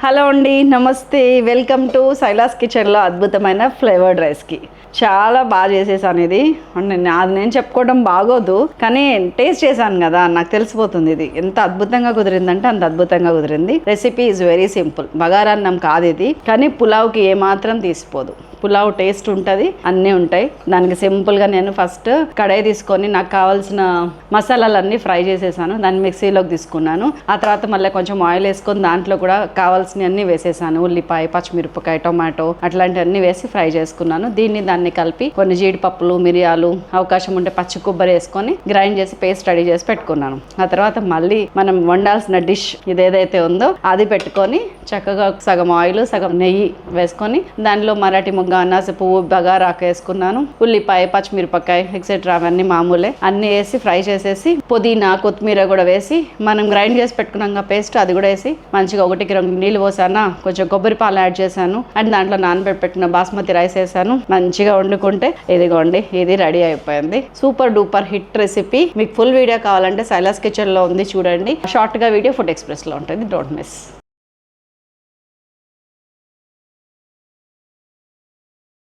Hello అండి, నమస్తే. Welcome to Shaila's కిచెన్లో అద్భుతమైన ఫ్లేవర్డ్ రైస్కి. చాలా బాగా చేసేసాను ఇది. అది నేను చెప్పుకోవడం బాగోదు, కానీ టేస్ట్ చేశాను కదా, నాకు తెలిసిపోతుంది ఇది ఎంత అద్భుతంగా కుదిరిందంటే అంత అద్భుతంగా కుదిరింది. Recipe is very simple. బగారన్నం కాదు ఇది, కానీ పులావ్కి ఏమాత్రం తీసిపోదు. పులావ్ టేస్ట్ ఉంటుంది, అన్నీ ఉంటాయి. దానికి సింపుల్గా నేను ఫస్ట్ కడాయి తీసుకొని నాకు కావాల్సిన మసాలాలన్నీ ఫ్రై చేసేసాను. దాన్ని మిక్సీలోకి తీసుకున్నాను. ఆ తర్వాత మళ్ళీ కొంచెం ఆయిల్ వేసుకొని దాంట్లో కూడా కావాల్సినవన్నీ వేసేసాను. ఉల్లిపాయ, పచ్చిమిరపకాయ, టొమాటో అట్లాంటివన్నీ వేసి ఫ్రై చేసుకున్నాను. దాన్ని కలిపి కొన్ని జీడిపప్పులు, మిరియాలు, అవకాశం ఉంటే పచ్చి కొబ్బరి వేసుకొని గ్రైండ్ చేసి పేస్ట్ రెడీ చేసి పెట్టుకున్నాను. ఆ తర్వాత మళ్ళీ మనం వండాల్సిన డిష్ ఇదేదైతే ఉందో అది పెట్టుకొని చక్కగా సగం ఆయిల్ సగం నెయ్యి వేసుకొని దానిలో మరాఠీ మొగ్గ, అనాస పువ్వు, బగారాకు వేసుకున్నాను. ఉల్లిపాయ, పచ్చిమిరపకాయ ఎక్సెట్రా అవన్నీ మామూలే అన్నీ వేసి ఫ్రై చేసేసి పుదీనా, కొత్తిమీర కూడా వేసి మనం గ్రైండ్ చేసి పెట్టుకున్నాం పేస్ట్ అది కూడా వేసి మంచిగా 1-2 నీళ్ళు పోసాను. కొంచెం కొబ్బరి పాలు యాడ్ చేశాను అండ్ దాంట్లో నానబెట్టిన బాస్మతి రైస్ వేసాను. మంచిగా వండుకుంటే ఇదిగోండి, ఇది రెడీ అయిపోయింది. Super duper hit recipe. మీకు ఫుల్ వీడియో కావాలంటే శైలాస్ కిచెన్లో ఉంది, చూడండి. షార్ట్గా వీడియో ఫుడ్ ఎక్స్ప్రెస్లో ఉంటుంది, డోంట్ మిస్.